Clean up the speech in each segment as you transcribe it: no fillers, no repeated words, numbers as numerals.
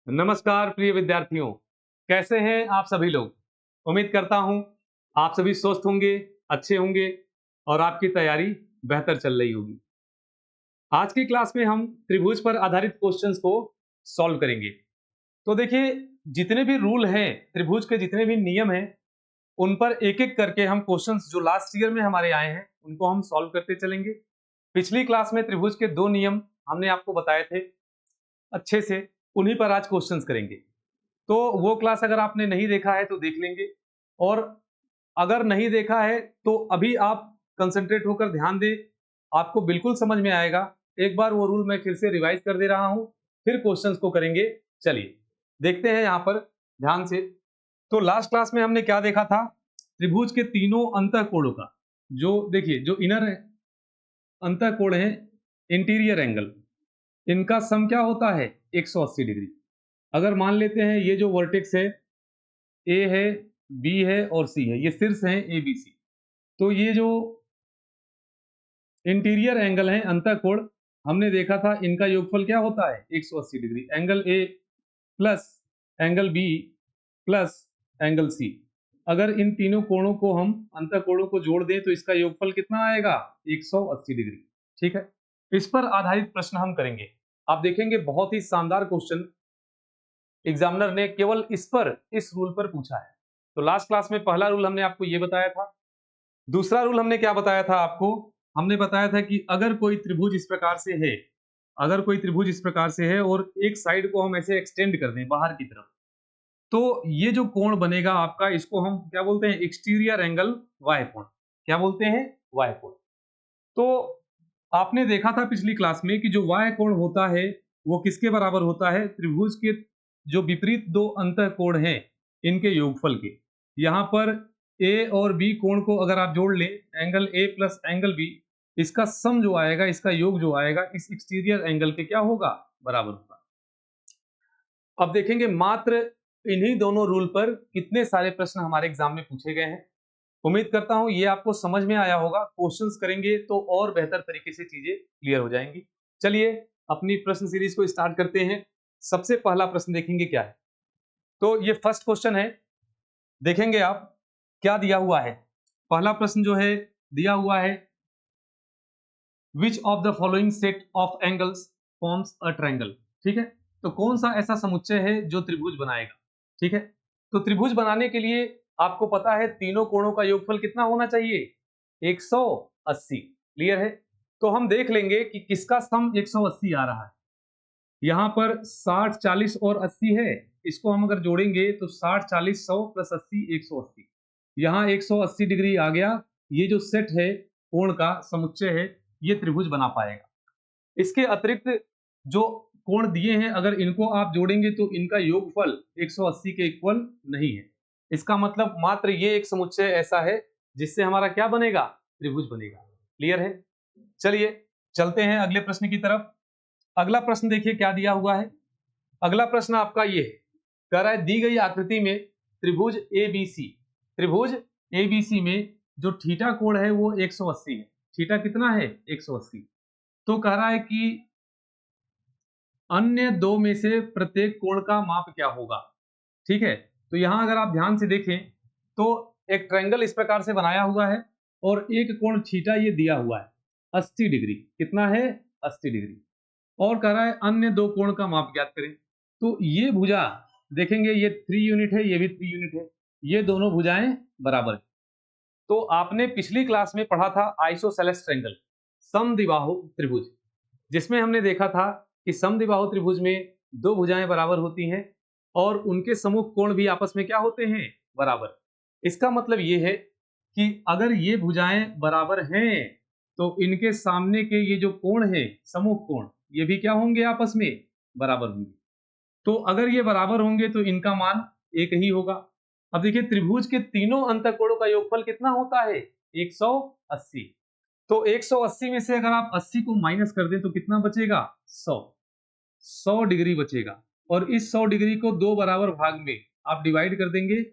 नमस्कार प्रिय विद्यार्थियों, कैसे हैं आप सभी लोग। उम्मीद करता हूं आप सभी स्वस्थ होंगे, अच्छे होंगे और आपकी तैयारी बेहतर चल रही होगी। आज की क्लास में हम त्रिभुज पर आधारित क्वेश्चंस को सॉल्व करेंगे। तो देखिए, जितने भी रूल हैं, त्रिभुज के जितने भी नियम हैं, उन पर एक-एक करके हम क्वेश्चंस जो लास्ट ईयर में हमारे आए हैं, उनको हम सॉल्व करते चलेंगे। पिछली क्लास में त्रिभुज के 2 नियम हमने आपको बताए थे अच्छे से, उन्हीं पर आज क्वेश्चंस करेंगे। तो वो क्लास अगर आपने नहीं देखा है तो देख लेंगे, और अगर नहीं देखा है तो अभी आप कंसंट्रेट होकर ध्यान दें, आपको बिल्कुल समझ में आएगा। एक बार वो रूल मैं फिर से रिवाइज कर दे रहा हूं, फिर क्वेश्चंस को करेंगे। चलिए देखते हैं यहां पर ध्यान से। तो लास्ट क्लास में हमने क्या देखा था, त्रिभुज के तीनों अंतःकोणों का, जो देखिए जो इनर अंतःकोण है, इंटीरियर एंगल, इनका सम क्या होता है 180 डिग्री। अगर मान लेते हैं ये जो वर्टेक्स है ए है, बी है और सी है, ये शीर्ष हैं ए बी सी, तो ये जो इंटीरियर एंगल है अंतःकोण, हमने देखा था इनका योगफल क्या होता है 180 degree. Angle A plus angle B plus angle C, अगर इन तीनों कोणों को हम अंतःकोणों को जोड़ दें तो इसका योगफल कितना आएगा 180 डिग्री। ठीक है, इस पर आधारित प्रश्न हम करेंगे। आप देखेंगे बहुत ही शानदार क्वेश्चन एग्जामिनर ने केवल इस रूल पर पूछा है। तो लास्ट क्लास में पहला रूल हमने आपको ये बताया था। दूसरा रूल हमने क्या बताया था आपको, हमने बताया था कि अगर कोई त्रिभुज इस प्रकार से है, अगर कोई त्रिभुज इस प्रकार से है और एक साइड को हम ऐसे एक्सटेंड कर दें बाहर की तरफ, तो ये जो कोण बनेगा आपका, इसको हम क्या बोलते हैं, एक्सटीरियर एंगल वाय कोण। क्या बोलते हैं, वाय कोण। तो आपने देखा था पिछली क्लास में कि जो वाय कोण होता है वो किसके बराबर होता है, त्रिभुज के जो विपरीत दो अंतःकोण हैं इनके योगफल के। यहाँ पर ए और बी कोण को अगर आप जोड़ लें, angle A plus angle B, इसका सम जो आएगा, इसका योग जो आएगा, इस एक्सटीरियर एंगल के क्या होगा, बराबर होगा। अब देखेंगे मात्र इन्हीं दोनों रूल पर कितने सारे प्रश्न हमारे एग्जाम में पूछे गए हैं। उम्मीद करता हूं ये आपको समझ में आया होगा। क्वेश्चंस करेंगे तो और बेहतर तरीके से चीजें क्लियर हो जाएंगी। चलिए अपनी प्रश्न सीरीज को स्टार्ट करते हैं। सबसे पहला प्रश्न देखेंगे क्या है। तो ये फर्स्ट क्वेश्चन है, देखेंगे आप क्या दिया हुआ है। पहला प्रश्न जो है दिया हुआ है, which of the following set of angles forms a triangle. ठीक है, तो कौन सा ऐसा समुच्चय है जो त्रिभुज बनाएगा। ठीक है, तो त्रिभुज बनाने के लिए आपको पता है तीनों कोणों का योगफल कितना होना चाहिए, 180। क्लियर है, तो हम देख लेंगे कि किसका सम 180 आ रहा है। यहां पर 60 40 और 80 है, इसको हम अगर जोड़ेंगे तो 60 40 100 प्लस 80 180, यहाँ 180 डिग्री आ गया। ये जो सेट है कोण का समुच्चय है, ये त्रिभुज बना पाएगा। इसके अतिरिक्त जो कोण दिए हैं, अगर इनको आप जोड़ेंगे तो इनका योगफल 180 के इक्वल नहीं है। इसका मतलब मात्र ये एक समुच्चय ऐसा है जिससे हमारा क्या बनेगा, त्रिभुज बनेगा। क्लियर है, चलिए चलते हैं अगले प्रश्न की तरफ। अगला प्रश्न देखिए क्या दिया हुआ है। अगला प्रश्न आपका ये है, कह रहा है दी गई आकृति में त्रिभुज एबीसी, त्रिभुज एबीसी में जो थीटा कोण है वो 180 है। थीटा कितना है, 180। तो कह रहा है कि अन्य दो में से प्रत्येक कोण का माप क्या होगा। ठीक है, तो यहां अगर आप ध्यान से देखें तो एक ट्रायंगल इस प्रकार से बनाया हुआ है और एक कोण थीटा ये दिया हुआ है 80 डिग्री। कितना है, 80 डिग्री। और कह रहा है अन्य दो कोण का माप ज्ञात करें। तो ये भुजा देखेंगे, ये 3 यूनिट है, ये भी 3 यूनिट है, ये दोनों भुजाएं बराबर है। तो आपने पिछली क्लास में पढ़ा था आइसोसेलेस ट्रायंगल, समद्विबाहु त्रिभुज, जिसमें हमने देखा था कि समद्विबाहु त्रिभुज में दो भुजाएं बराबर होती हैं और उनके सम्मुख कोण भी आपस में क्या होते हैं, बराबर। इसका मतलब ये है कि अगर ये भुजाएं बराबर हैं तो इनके सामने के ये जो कोण है, सम्मुख कोण, ये भी क्या होंगे, आपस में बराबर होंगे। तो अगर ये बराबर होंगे तो इनका मान एक ही होगा। अब देखिए त्रिभुज के तीनों अंतःकोणों का योगफल कितना होता है, 180। तो 180 में से अगर आप 80 को माइनस कर दें तो कितना बचेगा, 100 डिग्री बचेगा। और इस 100 डिग्री को दो बराबर भाग में आप डिवाइड कर देंगे,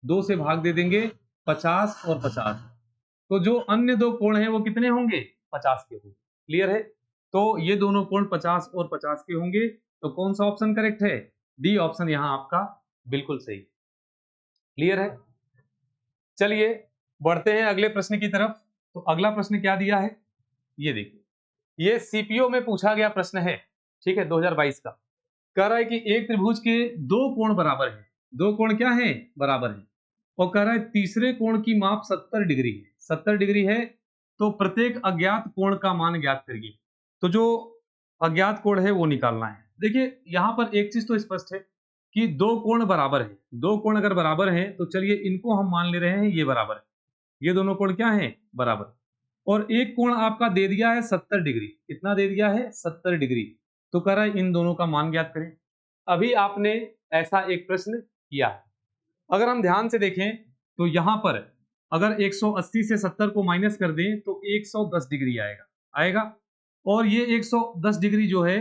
2 से भाग दे देंगे, 50 और 50। तो जो अन्य दो कोण हैं वो कितने होंगे, 50 के होंगे। क्लियर है, तो ये दोनों कोण 50 और 50 के होंगे। तो कौन सा ऑप्शन करेक्ट है, डी ऑप्शन यहाँ आपका बिल्कुल सही। क्लियर है? चलिए बढ़ते हैं अगले प्रश्न की तरफ। तो अगला प्रश्न क्या दिया है, ये देखिए, ये सीपीओ में पूछा गया प्रश्न है, ठीक है, 2022 का। कह रहा है कि एक त्रिभुज के दो कोण बराबर हैं, दो कोण क्या है, बराबर है, और कह रहा है तीसरे कोण की माप 70 डिग्री है, 70 डिग्री है, तो प्रत्येक अज्ञात कोण का मान ज्ञात करिए। तो जो अज्ञात कोण है वो निकालना है। देखिए यहाँ पर एक चीज तो स्पष्ट है कि दो कोण बराबर है, दो कोण अगर बराबर हैं तो चलिए इनको हम मान ले रहे हैं ये बराबर है, ये दोनों कोण क्या है, बराबर। और एक कोण आपका दे दिया है 70 डिग्री, कितना दे दिया है, 70 डिग्री, तो कह रहा है इन दोनों का मान ज्ञात करें। अभी आपने ऐसा एक प्रश्न किया है, अगर हम ध्यान से देखें तो यहां पर अगर 180 से 70 को माइनस कर दें तो 110 डिग्री आएगा, आएगा। और ये 110 डिग्री जो है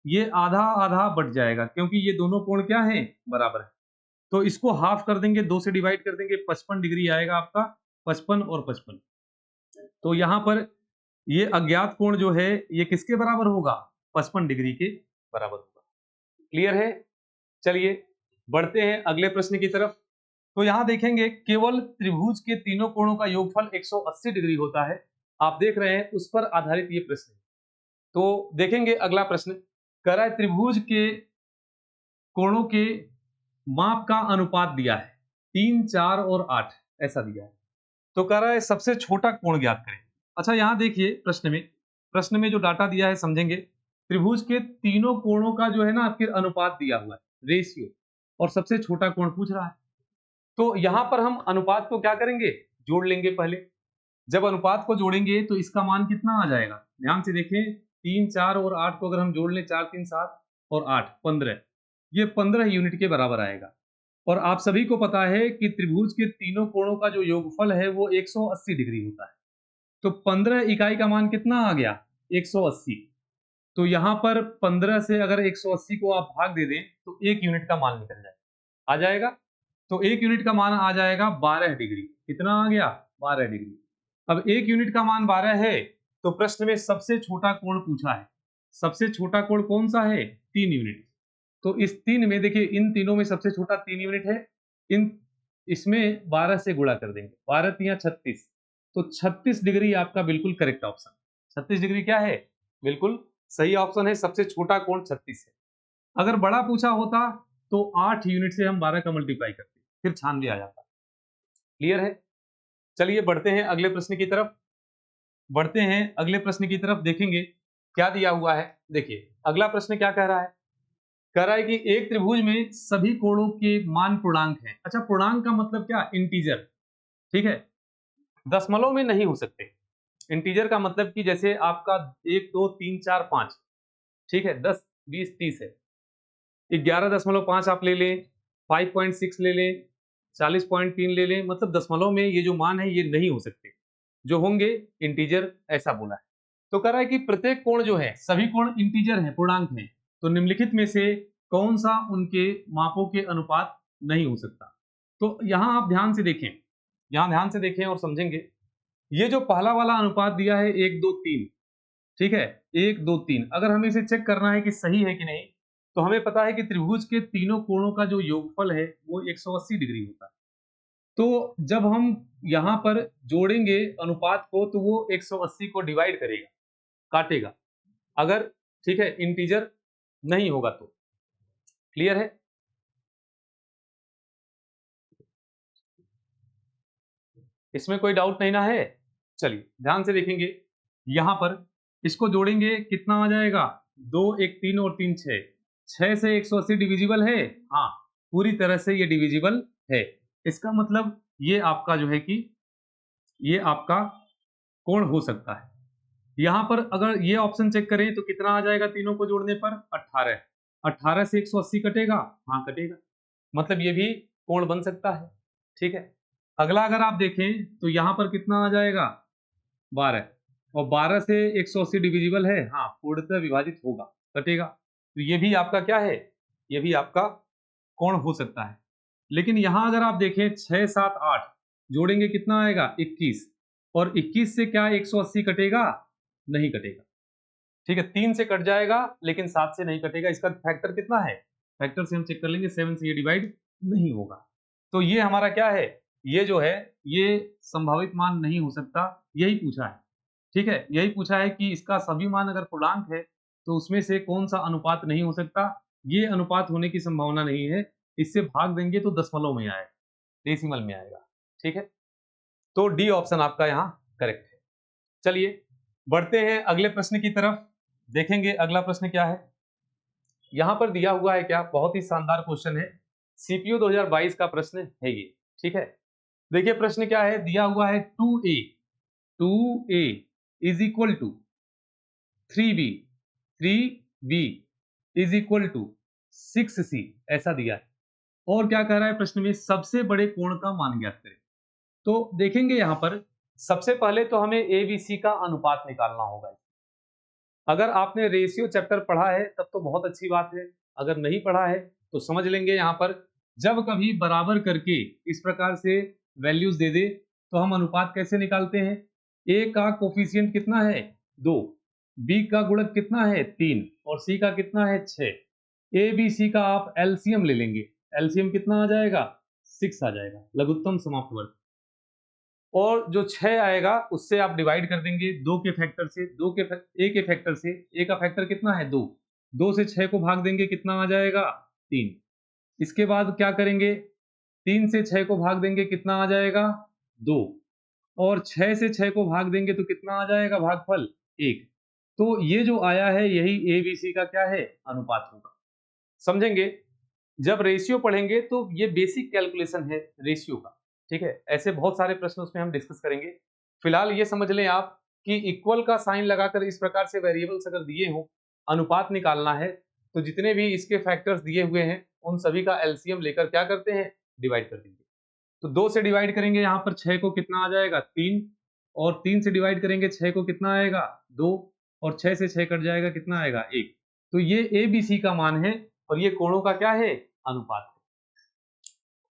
ये आधा आधा बढ़ जाएगा, क्योंकि ये दोनों कोण क्या है, बराबर है। तो इसको हाफ कर देंगे, 2 से डिवाइड कर देंगे, 55 डिग्री आएगा आपका, 55 और 55। तो यहाँ पर ये अज्ञात कोण जो है ये किसके बराबर होगा, 55 डिग्री के बराबर होगा। क्लियर है? चलिए बढ़ते हैं अगले प्रश्न की तरफ। तो यहां देखेंगे केवल त्रिभुज के तीनों कोणों का योगफल 180 डिग्री होता है, आप देख रहे हैं उस पर आधारित ये प्रश्न है। तो देखेंगे अगला प्रश्न, कह रहा है त्रिभुज के कोणों के माप का अनुपात दिया है 3, 4 और 8 ऐसा दिया है। तो कह रहा है सबसे छोटा कोण ज्ञात करें। अच्छा यहाँ देखिए प्रश्न में जो डाटा दिया है समझेंगे, त्रिभुज के तीनों कोणों का जो है ना फिर अनुपात दिया हुआ है, रेशियो, और सबसे छोटा कोण पूछ रहा है। तो यहाँ पर हम अनुपात को क्या करेंगे, जोड़ लेंगे पहले। जब अनुपात को जोड़ेंगे तो इसका मान कितना आ जाएगा, ध्यान से देखें, 3, 4 और 8 को अगर हम जोड़ लें, 4, 3, 7 और 8 15, ये 15 यूनिट के बराबर आएगा। और आप सभी को पता है कि त्रिभुज के तीनों कोणों का जो योगफल है वो 180 डिग्री होता है। तो 15 इकाई का मान कितना आ गया, 180। तो यहाँ पर 15 से अगर 180 को आप भाग दे दें तो 1 यूनिट का मान निकल जाएगा, आ जाएगा। तो 1 यूनिट का मान आ जाएगा 12 डिग्री। कितना आ गया, 12 डिग्री। अब 1 यूनिट का मान 12 है, तो प्रश्न में सबसे छोटा कोण पूछा है। सबसे छोटा कोण कौन सा है, 3 यूनिट। तो इस 3 में देखिए, इन तीनों में सबसे छोटा 3 यूनिट है, इसमें 12 से गुणा कर देंगे, 12 तिया 36, तो 36 डिग्री आपका बिल्कुल करेक्ट ऑप्शन। 36 डिग्री क्या है, बिल्कुल सही ऑप्शन है, सबसे छोटा कोण 36 है। अगर बड़ा पूछा होता तो 8 यूनिट से हम 12 का मल्टीप्लाई करते, फिर 96 आ जाता। क्लियर है? चलिए बढ़ते हैं अगले प्रश्न की तरफ। बढ़ते हैं अगले प्रश्न की तरफ, देखेंगे क्या दिया हुआ है। देखिए अगला प्रश्न क्या कह रहा है, कह रहा है कि एक त्रिभुज में सभी कोणों के मान पूर्णांक हैं। अच्छा, पूर्णांक का मतलब क्या, इंटीजर, ठीक है, दशमलव में नहीं हो सकते। इंटीजर का मतलब कि जैसे आपका 1, 2, 3, 4, 5, ठीक है, 10, 20, 30 है, 11.5 आप ले लें, 5.6 ले लें, 40.3 ले लें, मतलब दशमलव में ये जो मान है ये नहीं हो सकते, जो होंगे इंटीजर, ऐसा बोला है। तो कह रहा है कि प्रत्येक कोण जो है, सभी कोण इंटीजर है, पूर्णांक है, तो निम्नलिखित में से कौन सा उनके मापों के अनुपात नहीं हो सकता। तो यहां आप ध्यान से देखें, यहां ध्यान से देखें और समझेंगे। ये जो पहला वाला अनुपात दिया है 1, 2, 3, ठीक है, 1, 2, 3, अगर हमें इसे चेक करना है कि सही है कि नहीं, तो हमें पता है कि त्रिभुज के तीनों कोणों का जो योगफल है वो 180 डिग्री होता है। तो जब हम यहाँ पर जोड़ेंगे अनुपात को तो वो 180 को डिवाइड करेगा, काटेगा, अगर, ठीक है, इंटीजर नहीं होगा तो। क्लियर है? इसमें कोई डाउट नहीं ना है? चलिए ध्यान से देखेंगे, यहां पर इसको जोड़ेंगे, कितना आ जाएगा, 2, 1, 3 और 3, 6, 6 से 180 डिविजिबल है, हाँ, पूरी तरह से ये डिविजिबल है। इसका मतलब ये आपका जो है कि ये आपका कोण हो सकता है। यहां पर अगर ये ऑप्शन चेक करें तो कितना आ जाएगा, तीनों को जोड़ने पर 18, 18 से 180 कटेगा, हाँ कटेगा, मतलब ये भी कोण बन सकता है। ठीक है, अगला अगर आप देखें तो यहां पर कितना आ जाएगा, 12, और 12 से 180 डिविजिबल है, हाँ पूर्णतः विभाजित होगा, कटेगा, तो ये भी आपका क्या है, ये भी आपका कोण हो सकता है। लेकिन यहां अगर आप देखें 6, 7, 8 जोड़ेंगे कितना आएगा, 21, और 21 से क्या 180 कटेगा, नहीं कटेगा। ठीक है, 3 से कट जाएगा लेकिन 7 से नहीं कटेगा, इसका फैक्टर कितना है, फैक्टर से हम चेक कर लेंगे, 7 से ये डिवाइड नहीं होगा। तो ये हमारा क्या है, ये जो है ये संभावित मान नहीं हो सकता, यही पूछा है। ठीक है, यही पूछा है कि इसका सभी मान अगर पूर्णांक है तो उसमें से कौन सा अनुपात नहीं हो सकता। ये अनुपात होने की संभावना नहीं है, इससे भाग देंगे तो दशमलव में आएगा, डेसिमल में आएगा। ठीक है, तो डी ऑप्शन आपका यहाँ करेक्ट है। चलिए बढ़ते हैं अगले प्रश्न की तरफ, देखेंगे अगला प्रश्न क्या है। यहां पर दिया हुआ है क्या, बहुत ही शानदार क्वेश्चन है, सीपीयू 2022 का प्रश्न है ये। ठीक है, देखिए प्रश्न क्या है, दिया हुआ है 2a is equal to 3b is equal to 6c, ऐसा दिया है। और क्या कह रहा है प्रश्न में, सबसे बड़े कोण का मान ज्ञात करें। तो देखेंगे यहां पर सबसे पहले तो हमें एबीसी का अनुपात निकालना होगा। अगर आपने रेशियो चैप्टर पढ़ा है तब तो बहुत अच्छी बात है, अगर नहीं पढ़ा है तो समझ लेंगे। यहाँ पर जब कभी बराबर करके इस प्रकार से वैल्यूज दे दे तो हम अनुपात कैसे निकालते हैं। ए का कोफिशिएंट कितना है 2, बी का गुणक कितना है 3 और सी का कितना है 6। ए बी सी का आप एलसीएम ले लेंगे, एलसीएम कितना आ जाएगा 6 आ जाएगा, लघुत्तम समाप्त वर्ग। और जो 6 आएगा उससे आप डिवाइड कर देंगे 2 के फैक्टर से, ए के फैक्टर से, ए का फैक्टर कितना है 2, 2 से 6 को भाग देंगे कितना आ जाएगा 3। इसके बाद क्या करेंगे, 3 से 6 को भाग देंगे कितना आ जाएगा 2 और 6 से 6 को भाग देंगे तो कितना आ जाएगा भागफल 1। तो ये जो आया है यही ए बी सी का क्या है अनुपात होगा। समझेंगे, जब रेशियो पढ़ेंगे तो ये बेसिक कैलकुलेशन है रेशियो का। ठीक है, ऐसे बहुत सारे प्रश्न उसमें हम डिस्कस करेंगे। फिलहाल ये समझ लें आप कि इक्वल का साइन लगाकर इस प्रकार से वेरिएबल्स अगर दिए हो, अनुपात निकालना है तो जितने भी इसके फैक्टर्स दिए हुए हैं उन सभी का एलसीएम लेकर क्या करते हैं डिवाइड कर देंगे। तो 2 से डिवाइड करेंगे यहाँ पर 6 को कितना आ जाएगा 3 और 3 से डिवाइड करेंगे 6 को कितना आएगा 2 और 6 से 6 कट जाएगा कितना आएगा 1। तो ये ए बी सी का मान है और ये कोणों का क्या है अनुपात है।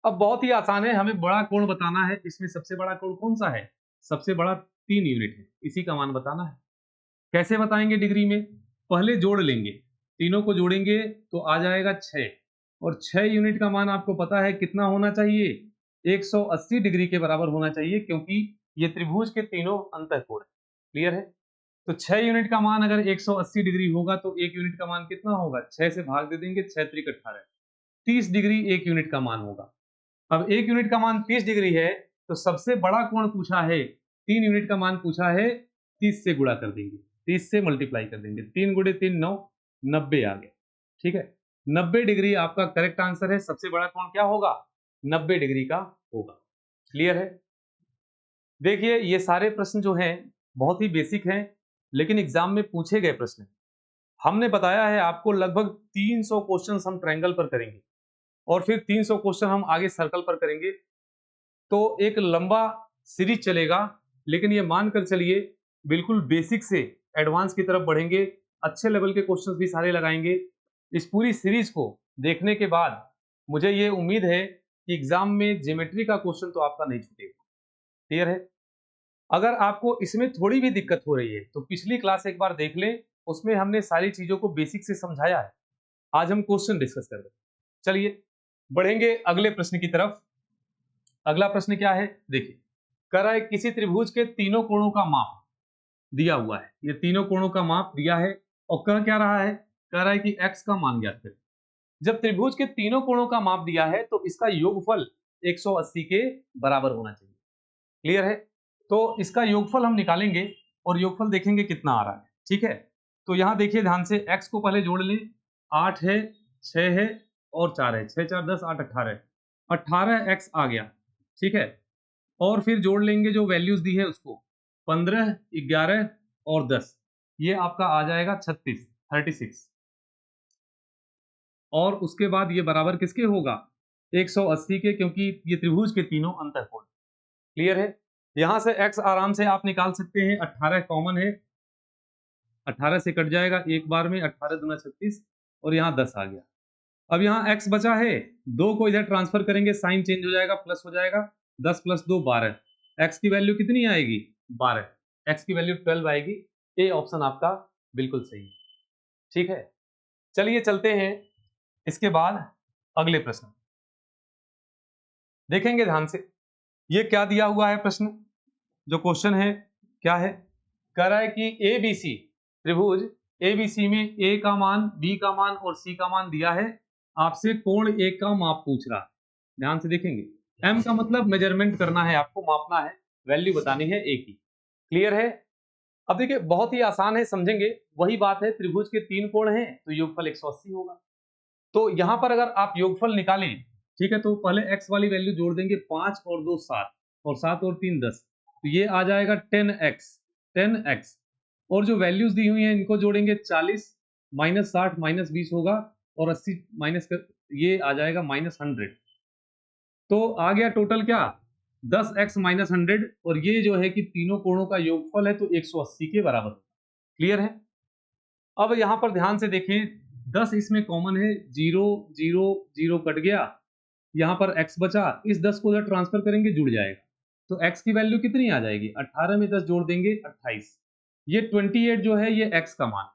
अब बहुत ही आसान है, हमें बड़ा कोण बताना है। इसमें सबसे बड़ा कोण कौन सा है, सबसे बड़ा 3 यूनिट है, इसी का मान बताना है। कैसे बताएंगे डिग्री में, पहले जोड़ लेंगे, तीनों को जोड़ेंगे तो आ जाएगा 6 और 6 यूनिट का मान आपको पता है कितना होना चाहिए 180 डिग्री के बराबर होना चाहिए, क्योंकि ये त्रिभुज के तीनों अंतःकोण है। क्लियर है, तो 6 यूनिट का मान अगर 180 डिग्री होगा तो 1 यूनिट का मान कितना होगा, 6 से भाग दे देंगे, 6 त्रिक 18, 30 डिग्री 1 यूनिट का मान होगा। अब 1 यूनिट का मान 30 डिग्री है तो सबसे बड़ा कोण पूछा है, 3 यूनिट का मान पूछा है, 30 से गुणा कर देंगे, 30 से मल्टीप्लाई कर देंगे, 3 गुणे 3 9, 90 आ गया। ठीक है, 90 डिग्री आपका करेक्ट आंसर है। सबसे बड़ा कोण क्या होगा 90 डिग्री का होगा। क्लियर है, देखिए ये सारे प्रश्न जो हैं बहुत ही बेसिक हैं लेकिन एग्जाम में पूछे गए प्रश्न। हमने बताया है आपको लगभग 300 क्वेश्चन हम ट्रायंगल पर करेंगे और फिर 300 क्वेश्चन हम आगे सर्कल पर करेंगे। तो एक लंबा सीरीज चलेगा, लेकिन ये मानकर चलिए बिल्कुल बेसिक से एडवांस की तरफ बढ़ेंगे, अच्छे लेवल के क्वेश्चंस भी सारे लगाएंगे। इस पूरी सीरीज को देखने के बाद मुझे ये उम्मीद है कि एग्जाम में ज्योमेट्री का क्वेश्चन तो आपका नहीं छूटेगा। क्लियर है, अगर आपको इसमें थोड़ी भी दिक्कत हो रही है तो पिछली क्लास एक बार देख लें, उसमें हमने सारी चीजों को बेसिक से समझाया है। आज हम क्वेश्चन डिस्कस कर रहे हैं। चलिए बढ़ेंगे अगले प्रश्न की तरफ। अगला प्रश्न क्या है, देखिए कह रहा है किसी त्रिभुज के तीनों कोणों का माप दिया हुआ है, ये तीनों कोणों का माप दिया है और कह क्या रहा है, कह रहा है कि x का मान ज्ञात करें। जब त्रिभुज के तीनों कोणों का माप दिया है तो इसका योगफल 180 के बराबर होना चाहिए। क्लियर है, तो इसका योगफल हम निकालेंगे और योगफल देखेंगे कितना आ रहा है। ठीक है, तो यहां देखिए ध्यान से, x को पहले जोड़ लें, 8 है 6 है और 4 है, 6 4 10 8 18, 18x आ गया। ठीक है, और फिर जोड़ लेंगे जो वैल्यूज दी है उसको, 15 11 और 10, ये आपका आ जाएगा 36। और उसके बाद ये बराबर किसके होगा 180 के, क्योंकि ये त्रिभुज के तीनों अंतःकोण। क्लियर है, यहां से x आराम से आप निकाल सकते हैं, 18 कॉमन है, 18 से कट जाएगा एक बार में, 18 दूना 36 और यहाँ 10 आ गया। अब यहाँ x बचा है, 2 को इधर ट्रांसफर करेंगे, साइन चेंज हो जाएगा, प्लस हो जाएगा, 10 + 2 12, x की वैल्यू कितनी आएगी 12, x की वैल्यू 12 आएगी। ए ऑप्शन आपका बिल्कुल सही है। ठीक है, चलिए चलते हैं इसके बाद अगले प्रश्न देखेंगे ध्यान से। ये क्या दिया हुआ है प्रश्न, जो क्वेश्चन है क्या है, कह रहा है कि एबीसी त्रिभुज एबीसी में ए का मान, बी का मान और सी का मान दिया है, आपसे कोण ए का माप पूछ रहा है। ध्यान से देखेंगे, एम का मतलब मेजरमेंट करना है, आपको मापना है, वैल्यू बतानी है ए की। क्लियर है? अब देखिए बहुत ही आसान है, समझेंगे। वही बात है, त्रिभुज के 3 कोण हैं तो योगफल 180 होगा। तो यहां पर अगर आप योगफल निकालें, ठीक है, तो पहले x वाली वैल्यू जोड़ देंगे, 5 और 2 7 और 7 और 3 10, तो ये आ जाएगा 10x। और जो वैल्यूज दी हुई हैं इनको जोड़ेंगे, 40 माइनस 60 माइनस 20 होगा और 80 माइनस कर ये आ जाएगा -100। तो आ गया टोटल क्या, 10x माइनस 100, और ये जो है कि तीनों कोणों का योगफल है तो 180 के बराबर होगा। क्लियर है? अब यहां पर ध्यान से देखें, 10 इसमें कॉमन है, 0 0 0 कट गया, यहां पर x बचा, इस 10 को उधर ट्रांसफर करेंगे जुड़ जाएगा, तो x की वैल्यू कितनी आ जाएगी, 18 में 10 जोड़ देंगे 28। ये 28 जो है ये x का मान,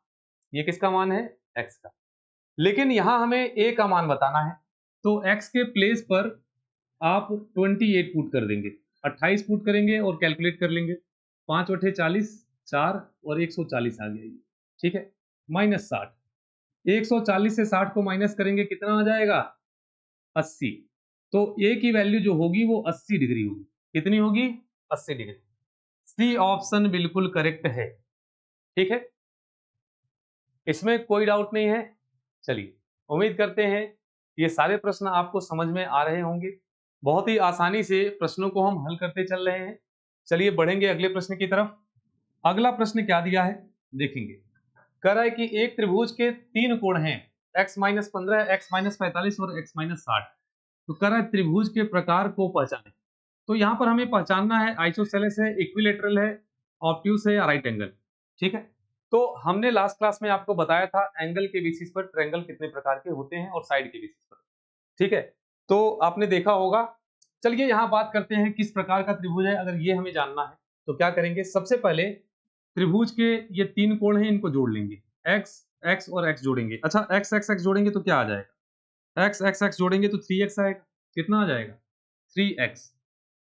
ये किसका मान है, x का। लेकिन यहां हमें a का मान बताना है, तो x के प्लेस पर आप 28 पुट कर देंगे, 28 पुट करेंगे और कैलकुलेट कर लेंगे, 5 बटे 40 4 और 140 आ गया, ठीक है, -60। 140 से 60 को माइनस करेंगे, कितना आ जाएगा, 80। तो ए की वैल्यू जो होगी वो 80 डिग्री होगी। कितनी होगी, 80 डिग्री। सी ऑप्शन बिल्कुल करेक्ट है। ठीक है, इसमें कोई डाउट नहीं है। चलिए, उम्मीद करते हैं ये सारे प्रश्न आपको समझ में आ रहे होंगे। बहुत ही आसानी से प्रश्नों को हम हल करते चल रहे हैं। चलिए बढ़ेंगे अगले प्रश्न की तरफ। अगला प्रश्न क्या दिया है देखेंगे। कह रहा है कि एक त्रिभुज के 3 कोण हैं, x-15, x-45 और x-60। तो कह रहा है त्रिभुज के प्रकार को पहचानें। तो यहाँ पर हमें पहचानना है, आइसोसेलेस है, इक्विलेटरल है, ऑब्ट्यूस है या राइट एंगल। ठीक है, तो हमने लास्ट क्लास में आपको बताया था एंगल के बेसिस पर ट्रायंगल कितने प्रकार के होते हैं और साइड के बेसिस पर। ठीक है, तो आपने देखा होगा। चलिए यहाँ बात करते हैं किस प्रकार का त्रिभुज है। अगर ये हमें जानना है तो क्या करेंगे, सबसे पहले त्रिभुज के ये 3 कोण हैं, इनको जोड़ लेंगे, x x और x जोड़ेंगे। अच्छा, x x x जोड़ेंगे तो क्या आ जाएगा, x x x जोड़ेंगे तो 3x आएगा। कितना आ जाएगा, 3x।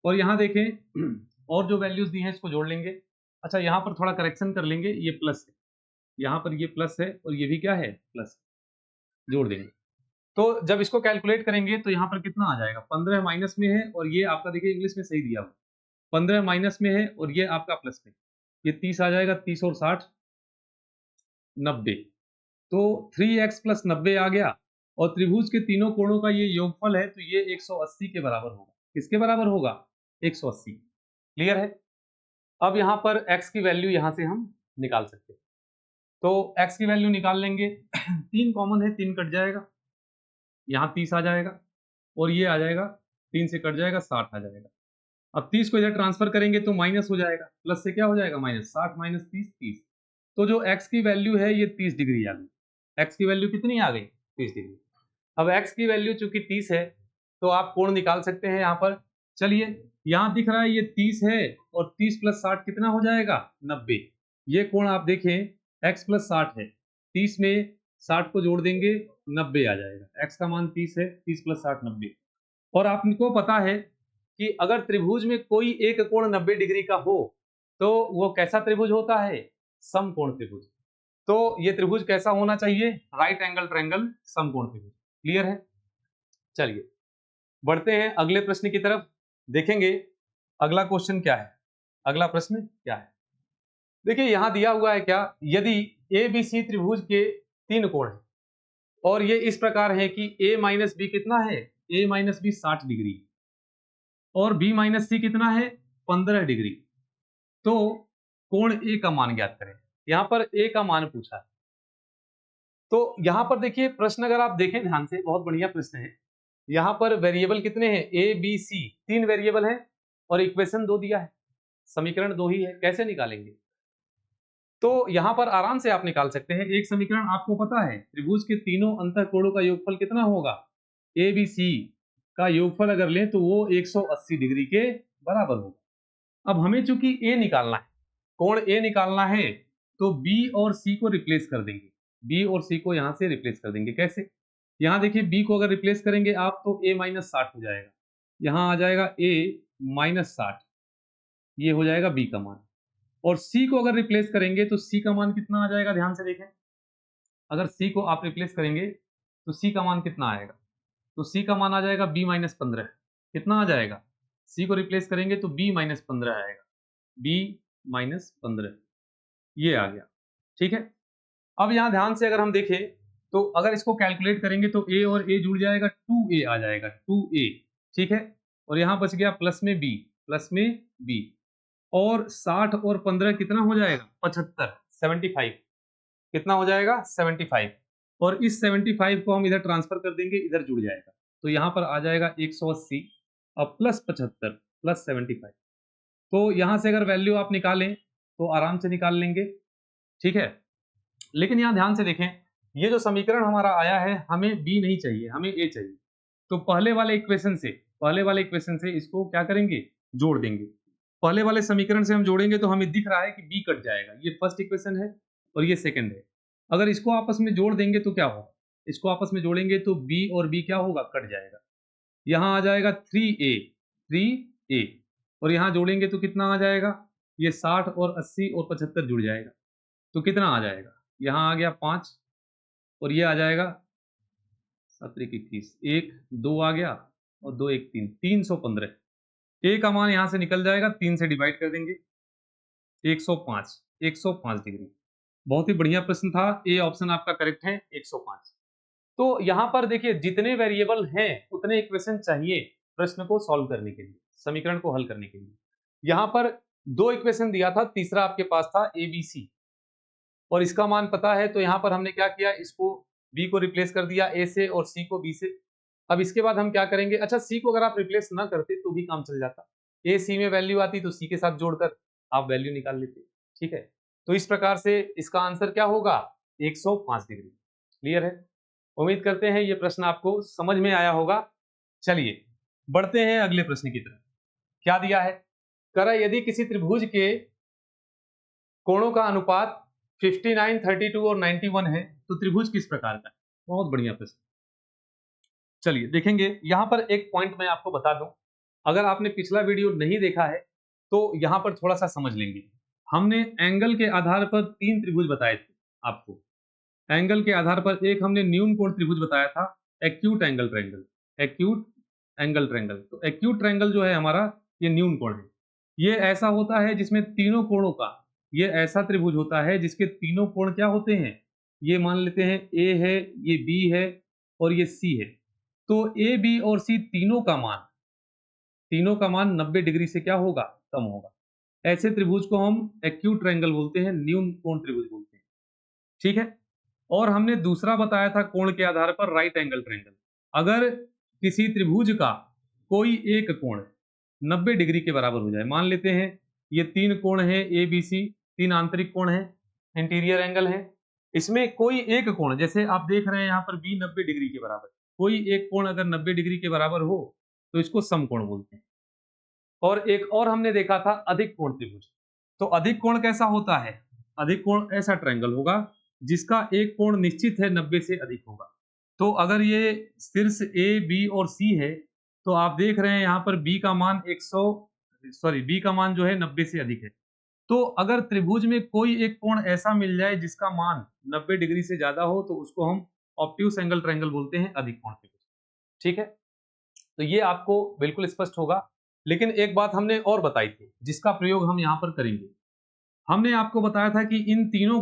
और यहाँ देखें और जो वैल्यूज दी हैं इसको जोड़ लेंगे। अच्छा, यहाँ पर थोड़ा करेक्शन कर लेंगे, ये प्लस है, यहाँ पर ये प्लस है और ये भी क्या है, प्लस, जोड़ देंगे। तो जब इसको कैलकुलेट करेंगे तो यहाँ पर कितना आ जाएगा, 15 माइनस में है और ये आपका देखिए इंग्लिश में सही दिया हुआ, 15 माइनस में है और ये आपका प्लस में, ये 30 आ जाएगा, 30 और 60 90। तो 3x प्लस 90 आ गया और त्रिभुज के तीनों कोणों का ये योगफल है तो ये 180 के बराबर होगा। किसके बराबर होगा, 180। क्लियर है? अब यहाँ पर x की वैल्यू यहाँ से हम निकाल सकते हैं, तो x की वैल्यू निकाल लेंगे। 3 कॉमन है, 3 कट जाएगा, यहाँ 30 आ जाएगा और ये आ जाएगा, 3 से कट जाएगा, 60 आ जाएगा। अब 30 को इधर ट्रांसफर करेंगे तो माइनस हो जाएगा, प्लस से क्या हो जाएगा, माइनस, 60 माइनस 30 30। तो जो x की वैल्यू है ये 30 डिग्री आ गई। x की वैल्यू कितनी आ गई, 30 डिग्री। अब x की वैल्यू चूंकि 30 है तो आप कोण निकाल सकते हैं यहाँ पर। चलिए, यहाँ दिख रहा है ये 30 है और 30 प्लस 60 कितना हो जाएगा, 90। ये कोण आप देखें x प्लस 60 है, 30 में 60 को जोड़ देंगे 90 आ जाएगा। x का मान 30 है, 30 प्लस 60 90। और आपको पता है कि अगर त्रिभुज में कोई एक कोण 90 डिग्री का हो तो वो कैसा त्रिभुज होता है, समकोण त्रिभुज। तो ये त्रिभुज कैसा होना चाहिए, राइट एंगल ट्रायंगल समकोण त्रिभुज। क्लियर है? चलिए बढ़ते हैं अगले प्रश्न की तरफ, देखेंगे अगला क्वेश्चन क्या है, अगला प्रश्न क्या है। देखिए यहां दिया हुआ है क्या, यदि एबीसी त्रिभुज के 3 कोण हैं और ये इस प्रकार है कि a माइनस बी कितना है, a माइनस बी 60 डिग्री और b माइनस सी कितना है, 15 डिग्री। तो कोण ए का मान ज्ञात करें। यहां पर a का मान पूछा है। तो यहां पर देखिए प्रश्न अगर आप देखें ध्यान से, बहुत बढ़िया प्रश्न है। यहां पर वेरिएबल कितने हैं, ए बी सी, 3 वेरिएबल है और इक्वेशन 2 दिया है, समीकरण 2 ही है। कैसे निकालेंगे, तो यहां पर आराम से आप निकाल सकते हैं। एक समीकरण आपको पता है, त्रिभुज के तीनों अंतःकोणों का योगफल कितना होगा, ए बी सी का योगफल अगर लें तो वो 180 डिग्री के बराबर होगा। अब हमें चूंकि ए निकालना है, कोण ए निकालना है, तो बी और सी को रिप्लेस कर देंगे, बी और सी को यहां से रिप्लेस कर देंगे। कैसे, यहाँ देखिए बी को अगर रिप्लेस करेंगे आप तो a माइनस 60 हो जाएगा, यहाँ आ जाएगा a माइनस 60, ये हो जाएगा b का मान। और c को अगर रिप्लेस करेंगे तो c का मान कितना आ जाएगा, ध्यान से देखें। अगर c को आप रिप्लेस करेंगे तो c का मान कितना आएगा, तो c का मान आ जाएगा b माइनस 15। कितना आ जाएगा, c को रिप्लेस करेंगे तो b माइनस 15 आएगा, b माइनस 15, ये आ गया। ठीक है, अब यहाँ ध्यान से अगर हम देखें तो अगर इसको कैलकुलेट करेंगे तो a और a जुड़ जाएगा, 2a आ जाएगा, 2a। ठीक है, और यहाँ बच गया प्लस में b, प्लस में b, और 60 और 15 कितना हो जाएगा, 75, 75, कितना हो जाएगा, 75। और इस 75 को हम इधर ट्रांसफर कर देंगे, इधर जुड़ जाएगा, तो यहाँ पर आ जाएगा 180 और प्लस 75 प्लस 75। तो यहाँ से अगर वैल्यू आप निकालें तो आराम से निकाल लेंगे। ठीक है, लेकिन यहाँ ध्यान से देखें, ये जो समीकरण हमारा आया है हमें b नहीं चाहिए, हमें a चाहिए। तो पहले वाले इक्वेशन से इसको क्या करेंगे, जोड़ देंगे। पहले वाले समीकरण से हम जोड़ेंगे तो हमें दिख रहा है कि b कट जाएगा, ये फर्स्ट इक्वेशन है और ये सेकंड है। अगर इसको आपस में जोड़ देंगे तो क्या होगा, इसको आपस में जोड़ेंगे तो b और b क्या होगा, कट जाएगा। यहाँ आ जाएगा 3a, और यहाँ जोड़ेंगे तो कितना आ जाएगा, ये 60 और 80 और 75 जुड़ जाएगा, तो कितना आ जाएगा, यहाँ आ गया 5, और ये आ जाएगा 17 21, 1 2 आ गया और 2 1 3, 315। a का मान यहाँ से निकल जाएगा, 3 से डिवाइड कर देंगे, 105 डिग्री। बहुत ही बढ़िया प्रश्न था, ए ऑप्शन आपका करेक्ट है, 105। तो यहाँ पर देखिए जितने वेरिएबल हैं उतने इक्वेशन चाहिए प्रश्न को सॉल्व करने के लिए, समीकरण को हल करने के लिए। यहाँ पर 2 इक्वेशन दिया था, तीसरा आपके पास था ABC, और इसका मान पता है, तो यहाँ पर हमने क्या किया, इसको B को रिप्लेस कर दिया A से और C को B से। अब इसके बाद हम क्या करेंगे, अच्छा C को अगर आप रिप्लेस ना करते तो भी काम चल जाता, A C में वैल्यू आती तो C के साथ जोड़कर आप वैल्यू निकाल लेते। ठीक है, तो इस प्रकार से इसका आंसर क्या होगा, 105 डिग्री। क्लियर है, उम्मीद करते हैं ये प्रश्न आपको समझ में आया होगा। चलिए बढ़ते हैं अगले प्रश्न की तरफ। क्या दिया है, करा यदि किसी त्रिभुज के कोणों का अनुपात 59, 32 और 91 है तो त्रिभुज किस प्रकार का है। बहुत बढ़िया प्रश्न। चलिए देखेंगे, यहां पर एक पॉइंट मैं आपको बता दूं, अगर आपने पिछला वीडियो नहीं देखा है तो यहां पर थोड़ा सा समझ लेंगे। हमने एंगल के आधार पर 3 त्रिभुज बताए थे आपको। एंगल के आधार पर एक हमने न्यून कोण त्रिभुज बताया था, acute angle triangle, acute angle triangle. तो एक्यूट ट्रायंगल जो है हमारा, ये न्यून कोण है। ये ऐसा होता है जिसमें तीनों कोणों का, ये ऐसा त्रिभुज होता है जिसके तीनों कोण क्या होते हैं, ये मान लेते हैं ए है, ये बी है और ये सी है। तो ए बी और सी तीनों का मान 90 डिग्री से क्या होगा, कम होगा। ऐसे त्रिभुज को हम एक्यूट ट्रायंगल बोलते हैं, न्यून कोण त्रिभुज बोलते हैं। ठीक है, और हमने दूसरा बताया था कोण के आधार पर राइट एंगल ट्रायंगल। अगर किसी त्रिभुज का कोई एक कोण 90 डिग्री के बराबर हो जाए, मान लेते हैं ये 3 कोण है ए बी सी, 3 आंतरिक कोण है, इंटीरियर एंगल है, इसमें कोई एक कोण, जैसे आप देख रहे हैं यहाँ पर बी 90 डिग्री के बराबर, कोई एक कोण अगर 90 डिग्री के बराबर हो तो इसको समकोण बोलते हैं। और एक और हमने देखा था अधिक कोण त्रिभुज। तो अधिक कोण कैसा होता है, अधिक कोण ऐसा ट्रायंगल होगा जिसका एक कोण निश्चित है 90 से अधिक होगा। तो अगर ये शीर्ष ए बी और सी है तो आप देख रहे हैं यहाँ पर बी का मान बी का मान जो है 90 से अधिक है। तो अगर त्रिभुज में कोई एक कोण ऐसा मिल जाए जिसका मान 90 डिग्री से ज्यादा हो तो उसको हम ऑब्ट्यूस एंगल ट्रायंगल बोलते हैं, अधिक कोण त्रिभुज। ठीक है, तो ये आपको बिल्कुल स्पष्ट होगा। लेकिन एक बात हमने और बताई थी जिसका प्रयोग हम यहाँ पर करेंगे। हमने आपको बताया था कि इन तीनों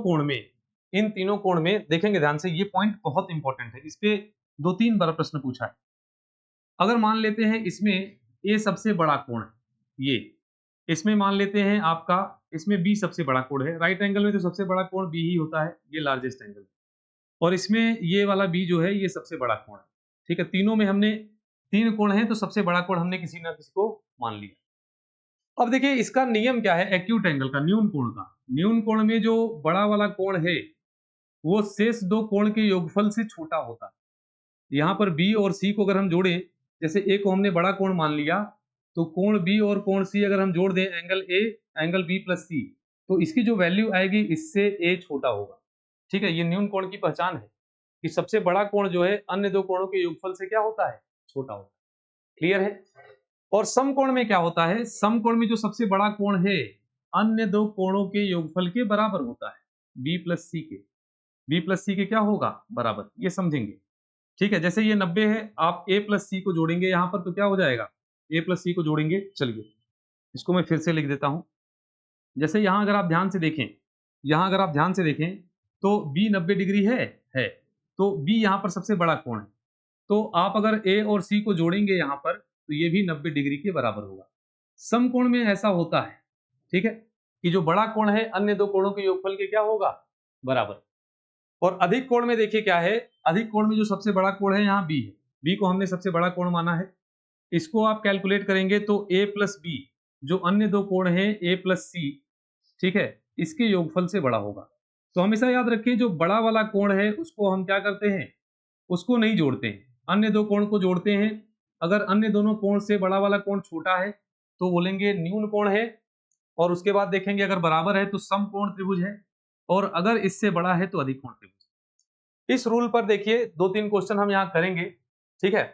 कोण में देखेंगे ध्यान से, ये पॉइंट बहुत इंपॉर्टेंट है, इस पे 2-3 बार प्रश्न पूछा है। अगर मान लेते हैं इसमें ए सबसे बड़ा कोण है, ये इसमें मान लेते हैं आपका, इसमें बी सबसे बड़ा कोण है। राइट एंगल में तो सबसे बड़ा कोण बी ही होता है, ये लार्जेस्ट एंगल, और इसमें ये वाला बी जो है ये सबसे बड़ा कोण है। ठीक है, तीनों में हमने 3 कोण है तो सबसे बड़ा कोण हमने किसी ना किसी को मान लिया। अब देखिए इसका नियम क्या है, एक्यूट एंगल का, न्यून कोण का। न्यून कोण में जो बड़ा वाला कोण है वो शेष 2 कोण के योगफल से छोटा होता है। यहाँ पर बी और सी को अगर हम जोड़े, जैसे ए को हमने बड़ा कोण मान लिया, तो कोण बी और कोण सी अगर हम जोड़ दें, angle A angle B plus C, तो इसकी जो वैल्यू आएगी इससे ए छोटा होगा। ठीक है, ये न्यून कोण की पहचान है कि सबसे बड़ा कोण जो है अन्य दो कोणों के योगफल से क्या होता है, छोटा होता है। क्लियर है। और समकोण में क्या होता है, समकोण में जो सबसे बड़ा कोण है अन्य दो कोणों के योगफल के बराबर होता है, बी प्लस सी के। बी प्लस सी के क्या होगा, बराबर, ये समझेंगे। ठीक है, जैसे ये 90 है, आप a प्लस सी को जोड़ेंगे यहाँ पर तो क्या हो जाएगा, a प्लस सी को जोड़ेंगे। चलिए इसको मैं फिर से लिख देता हूं। जैसे यहाँ अगर आप ध्यान से देखें, यहाँ अगर आप ध्यान से देखें तो b 90 डिग्री है तो b यहाँ पर सबसे बड़ा कोण है। तो आप अगर a और c को जोड़ेंगे यहाँ पर तो ये भी 90 डिग्री के बराबर होगा। समकोण में ऐसा होता है, ठीक है, कि जो बड़ा कोण है अन्य दो कोणों के योगफल के क्या होगा, बराबर। और अधिक कोण में देखिए क्या है, अधिक कोण में जो सबसे बड़ा कोण है यहाँ b है, b को हमने सबसे बड़ा कोण माना है। इसको आप कैलकुलेट करेंगे तो a प्लस बी, जो अन्य दो कोण है a प्लस सी, ठीक है, इसके योगफल से बड़ा होगा। तो हमेशा याद रखिए जो बड़ा वाला कोण है उसको हम क्या करते हैं, उसको नहीं जोड़ते हैं, अन्य दो कोण को जोड़ते हैं। अगर अन्य दोनों कोण से बड़ा वाला कोण छोटा है तो बोलेंगे न्यून कोण है, और उसके बाद देखेंगे अगर बराबर है तो समकोण त्रिभुज है, और अगर इससे बड़ा है तो अधिक कोण त्रिभुज। इस रूल पर देखिए 2-3 क्वेश्चन हम यहाँ करेंगे, ठीक है।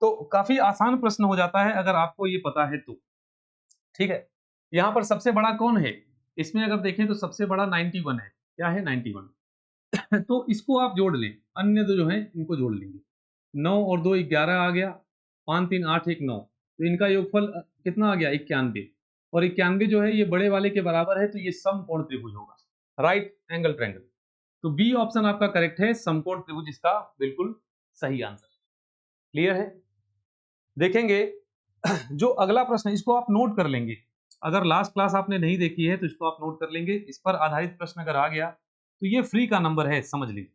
तो काफी आसान प्रश्न हो जाता है अगर आपको ये पता है तो, ठीक है। यहाँ पर सबसे बड़ा कौन है, इसमें अगर देखें तो सबसे बड़ा 91 है। क्या है, 91 तो इसको आप जोड़ लें, अन्य दो जो है इनको जोड़ लेंगे। 9 और 2 11 आ गया, 5 3 8 1 9, तो इनका योगफल कितना आ गया, 91। और 91 जो है ये बड़े वाले के बराबर है, तो ये समकोण त्रिभुज होगा, राइट एंगल ट्रायंगल। तो बी ऑप्शन आपका करेक्ट है, समकोण त्रिभुज इसका बिल्कुल सही आंसर। क्लियर है। देखेंगे जो अगला प्रश्न है इसको आप नोट कर लेंगे, अगर लास्ट क्लास आपने नहीं देखी है तो इसको आप नोट कर लेंगे। इस पर आधारित प्रश्न अगर आ गया तो ये फ्री का नंबर है, समझ लीजिए।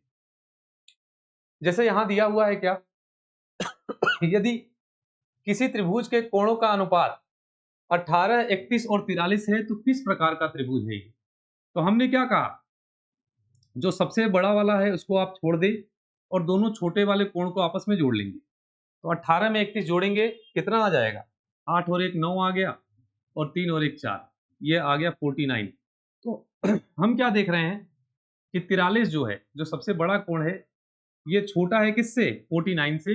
जैसे यहां दिया हुआ है क्या यदि किसी त्रिभुज के कोणों का अनुपात 18, 31 और 43 है तो किस प्रकार का त्रिभुज है ये। तो हमने क्या कहा, जो सबसे बड़ा वाला है उसको आप छोड़ दें और दोनों छोटे वाले कोण को आपस में जोड़ लेंगे। तो 18 में 31 जोड़ेंगे कितना आ जाएगा, 8 और 1 9 आ गया, और 3 और 1 4, ये आ गया 49। तो हम क्या देख रहे हैं कि 43 जो है, जो सबसे बड़ा कोण है, ये छोटा है किससे, 49 से,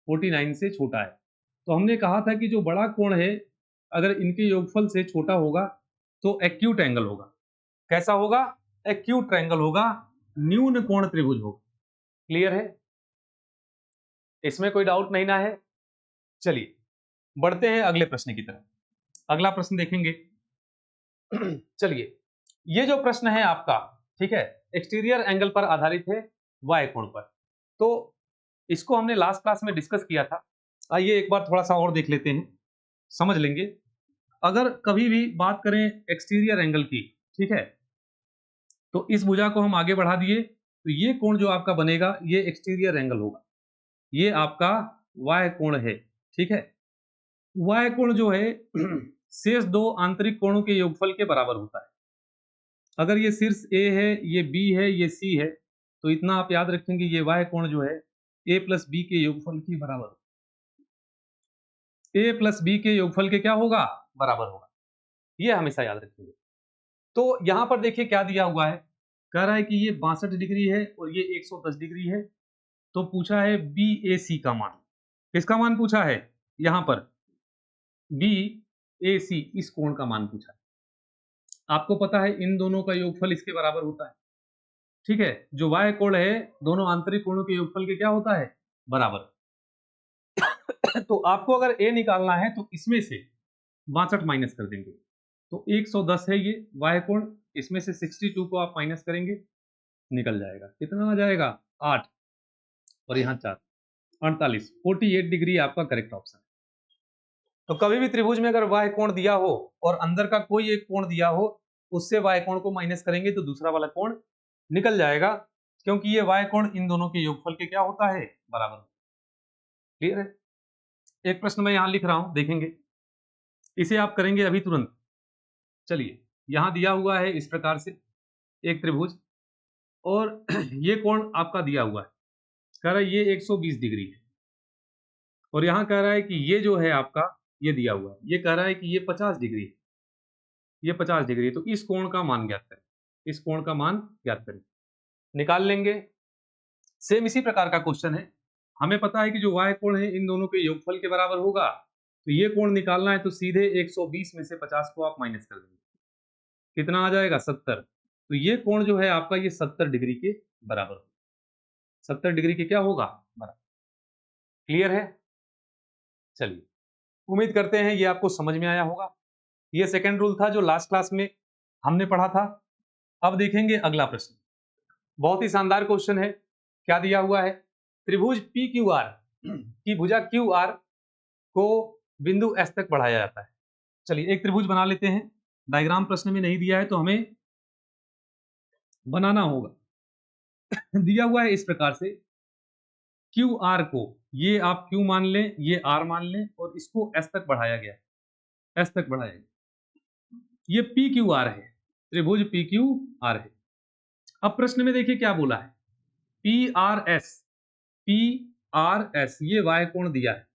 49 से छोटा है। तो हमने कहा था कि जो बड़ा कोण है अगर इनके योगफल से छोटा होगा तो एक्यूट एंगल होगा। कैसा होगा, एक्यूट ट्रायंगल होगा, न्यून कोण त्रिभुज होगा। क्लियर है, इसमें कोई डाउट नहीं ना है। चलिए बढ़ते हैं अगले प्रश्न की तरफ। अगला प्रश्न देखेंगे चलिए ये जो प्रश्न है आपका, ठीक है, एक्सटीरियर एंगल पर आधारित है, वाय कोण पर। तो इसको हमने लास्ट क्लास में डिस्कस किया था, आइए एक बार थोड़ा सा और देख लेते हैं, समझ लेंगे। अगर कभी भी बात करें एक्सटीरियर एंगल की, ठीक है, तो इस भुजा को हम आगे बढ़ा दिए तो ये कोण जो आपका बनेगा ये एक्सटीरियर एंगल होगा, ये आपका वाय कोण है, ठीक है। वाय कोण जो है शेष दो आंतरिक कोणों के योगफल के बराबर होता है। अगर ये शीर्ष ए है, ये बी है, ये सी है, तो इतना आप याद रखेंगे ये वाय कोण जो है ए प्लस बी के योगफल के बराबर, ए प्लस बी के योगफल के क्या होगा, बराबर होगा, ये हमेशा याद रखेंगे। तो यहां पर देखिए क्या दिया हुआ है, कह रहा है कि ये 62 डिग्री है और ये 110 डिग्री है। तो पूछा है बी ए सी का मान, किसका मान पूछा है, यहां पर बी ए सी, इस कोण का मान पूछा है। आपको पता है इन दोनों का योगफल इसके बराबर होता है, ठीक है। जो वाय कोण है दोनों आंतरिक कोणों के योगफल के क्या होता है, बराबर। तो आपको अगर ए निकालना है तो इसमें से 62 माइनस कर देंगे, तो 110 है ये वाय कोण, इसमें से 62 को आप माइनस करेंगे, निकल जाएगा, कितना आ जाएगा, 8, और यहाँ 4, 48, 48 डिग्री आपका करेक्ट ऑप्शन। तो कभी भी त्रिभुज में अगर वाय कोण दिया हो और अंदर का कोई एक कोण दिया हो, उससे वाय कोण को माइनस करेंगे तो दूसरा वाला कोण निकल जाएगा, क्योंकि ये वाय कोण इन दोनों के योगफल के क्या होता है, बराबर। क्लियर है। एक प्रश्न मैं यहां लिख रहा हूं, देखेंगे, इसे आप करेंगे अभी तुरंत। चलिए यहां दिया हुआ है इस प्रकार से एक त्रिभुज, और ये कोण आपका दिया हुआ है, कह रहा है ये 120 डिग्री है, और यहां कह रहा है कि ये जो है आपका, ये दिया हुआ है, ये कह रहा है कि ये 50 डिग्री है, ये 50 डिग्री है। तो इस कोण का मान ज्ञात करें, इस कोण का मान ज्ञात करें, निकाल लेंगे। सेम इसी प्रकार का क्वेश्चन है, हमें पता है कि जो y कोण है इन दोनों के योगफल के बराबर होगा, तो ये कोण निकालना है तो सीधे 120 में से 50 को आप माइनस कर देंगे, कितना आ जाएगा 70। तो ये कोण जो है आपका ये 70 डिग्री के बराबर होगा, 70 डिग्री के क्या होगा बराबर। क्लियर है? चलिए, उम्मीद करते हैं ये आपको समझ में आया होगा। ये सेकंड रूल था जो लास्ट क्लास में हमने पढ़ा था। अब देखेंगे अगला प्रश्न, बहुत ही शानदार क्वेश्चन है। क्या दिया हुआ है, त्रिभुज पी क्यू आर की भुजा क्यू आर को बिंदु एस तक बढ़ाया जाता है। चलिए एक त्रिभुज बना लेते हैं, डायग्राम प्रश्न में नहीं दिया है तो हमें बनाना होगा। दिया हुआ है इस प्रकार से, क्यू आर को ये आप क्यू मान लें, ये आर मान लें, और इसको एस तक बढ़ाया गया है, एस तक बढ़ाया गया। ये पी क्यू आर है, त्रिभुज पी क्यू आर है। अब प्रश्न में देखिए क्या बोला है, पी आर एस ये वाय कोण दिया है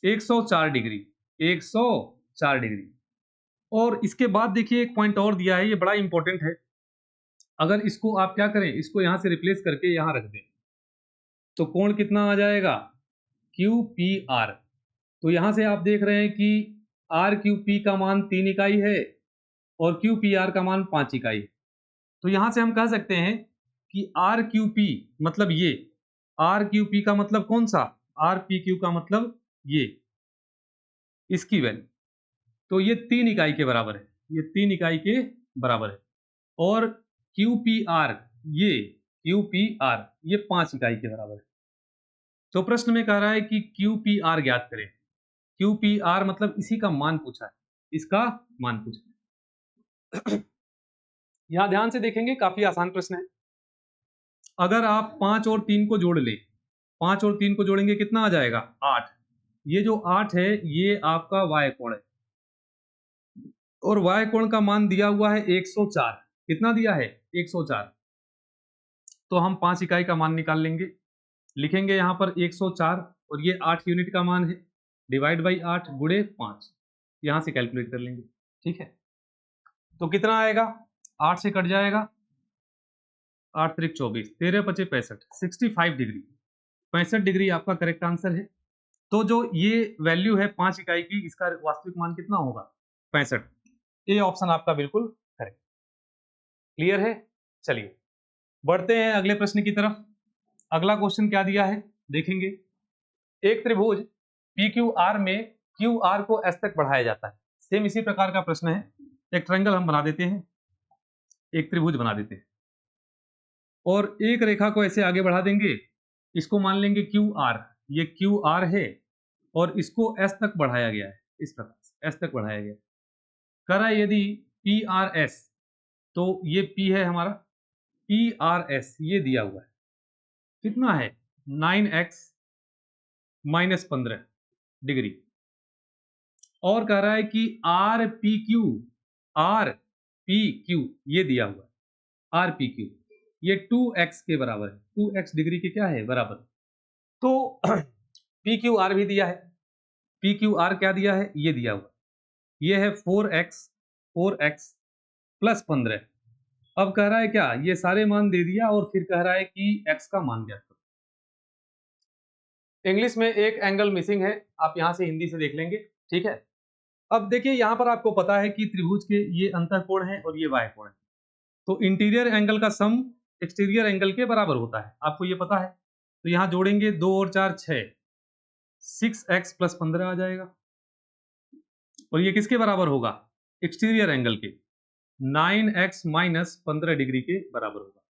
104 डिग्री, 104 डिग्री। और इसके बाद देखिए एक पॉइंट और दिया है, ये बड़ा इंपॉर्टेंट है। अगर इसको आप क्या करें, इसको यहां से रिप्लेस करके यहां रख दें तो कोण कितना आ जाएगा, क्यू पी आर। तो यहां से आप देख रहे हैं कि आर क्यू पी का मान 3 इकाई है और क्यू पी आर का मान 5 इकाई है। तो यहां से हम कह सकते हैं कि आर क्यू पी मतलब ये, आर क्यू पी का मतलब कौन सा, आर पी क्यू का मतलब ये, इसकी वैल्यू, तो ये 3 इकाई के बराबर है, ये 3 इकाई के बराबर है। और क्यू पी आर, ये क्यू पी आर ये 5 इकाई के बराबर है। तो प्रश्न में कह रहा है कि क्यू पी आर ज्ञात करें। क्यू पी आर मतलब इसी का मान पूछा है, इसका मान पूछा है। यहां ध्यान से देखेंगे, काफी आसान प्रश्न है। अगर आप 5 और 3 को जोड़ लें, 5 और 3 को जोड़ेंगे कितना आ जाएगा 8। ये जो 8 है ये आपका y कोण है, और y कोण का मान दिया हुआ है 104। कितना दिया है 104। तो हम 5 इकाई का मान निकाल लेंगे, लिखेंगे यहां पर 104 और ये 8 यूनिट का मान है, डिवाइड बाई 8 गुणे 5, यहां से कैलकुलेट कर लेंगे। ठीक है, तो कितना आएगा, 8 से कट जाएगा, 8 त्रिक 24, 13 पचे 65, 65 डिग्री, 65 डिग्री आपका करेक्ट आंसर है। तो जो ये वैल्यू है 5 इकाई की, इसका वास्तविक मान कितना होगा 65। ये ऑप्शन आपका बिल्कुल करेक्ट। क्लियर है? चलिए बढ़ते हैं अगले प्रश्न की तरफ। अगला क्वेश्चन क्या दिया है देखेंगे, एक त्रिभुज पी क्यू आर में क्यू आर को एस तक बढ़ाया जाता है। सेम इसी प्रकार का प्रश्न है, एक ट्रायंगल हम बना देते हैं, एक त्रिभुज बना देते हैं और एक रेखा को ऐसे आगे बढ़ा देंगे, इसको मान लेंगे क्यू आर, ये क्यू आर है और इसको एस तक बढ़ाया गया है, इस प्रकार से एस तक बढ़ाया गया। करा यदि पी आर एस, तो ये पी है हमारा, पी आर एस ये दिया हुआ है, कितना है 9x माइनस 15 डिग्री। और कह रहा है कि आर पी क्यू ये दिया हुआ है, आर पी क्यू ये 2x के बराबर है, 2x डिग्री के क्या है बराबर। तो पी क्यू आर भी दिया है, पी क्यू आर क्या दिया है ये दिया हुआ, ये है 4x प्लस 15। अब कह रहा है क्या, ये सारे मान दे दिया और फिर कह रहा है कि x का मान ज्ञात करो। इंग्लिश में एक एंगल मिसिंग है, आप यहां से हिंदी से देख लेंगे। ठीक है, अब देखिए यहां पर आपको पता है कि त्रिभुज के ये अंतःकोण है और ये वाय कोण है, तो इंटीरियर एंगल का सम एक्सटीरियर एंगल के बराबर होता है, आपको ये पता है। तो यहां जोड़ेंगे 2 और 4 6, 6x प्लस 15 आ जाएगा, और ये किसके बराबर होगा एक्सटीरियर एंगल के, 9x माइनस 15 डिग्री के बराबर होगा।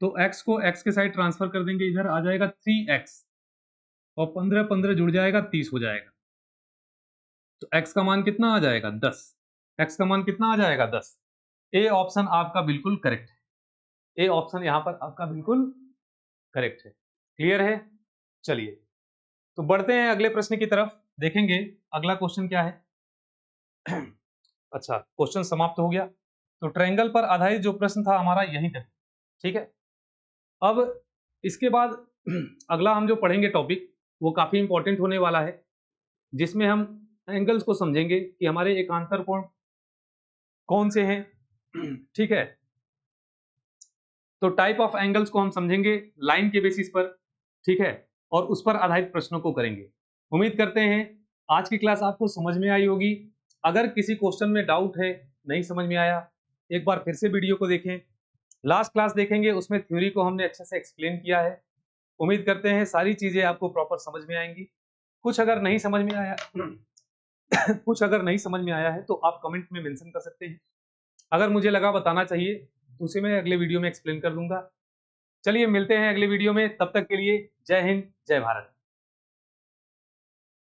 तो x को x के साइड ट्रांसफर कर देंगे, इधर आ जाएगा 3x और 15 15 जुड़ जाएगा 30 हो जाएगा। तो x का मान कितना आ जाएगा 10, x का मान कितना आ जाएगा 10। ए ऑप्शन आपका बिल्कुल करेक्ट है, ए ऑप्शन यहां पर आपका बिल्कुल करेक्ट है। क्लियर है? चलिए तो बढ़ते हैं अगले प्रश्न की तरफ, देखेंगे अगला क्वेश्चन क्या है। अच्छा क्वेश्चन समाप्त हो गया, तो ट्रायंगल पर आधारित जो प्रश्न था हमारा यहीं तक। ठीक है, अब इसके बाद अगला हम जो पढ़ेंगे टॉपिक वो काफी इंपॉर्टेंट होने वाला है, जिसमें हम एंगल्स को समझेंगे कि हमारे एकांतर कोण कौन से हैं। ठीक है, तो टाइप ऑफ एंगल्स को हम समझेंगे लाइन के बेसिस पर, ठीक है, और उस पर आधारित प्रश्नों को करेंगे। उम्मीद करते हैं आज की क्लास आपको समझ में आई होगी। अगर किसी क्वेश्चन में डाउट है, नहीं समझ में आया, एक बार फिर से वीडियो को देखें। लास्ट क्लास देखेंगे, उसमें थ्योरी को हमने अच्छे से एक्सप्लेन किया है। उम्मीद करते हैं सारी चीजें आपको प्रॉपर समझ में आएंगी। कुछ अगर नहीं समझ में आया कुछ अगर नहीं समझ में आया है तो आप कमेंट में मेंशन कर सकते हैं। अगर मुझे लगा बताना चाहिए तो उसे मैं अगले वीडियो में एक्सप्लेन कर दूंगा। चलिए मिलते हैं अगले वीडियो में, तब तक के लिए जय हिंद, जय भारत।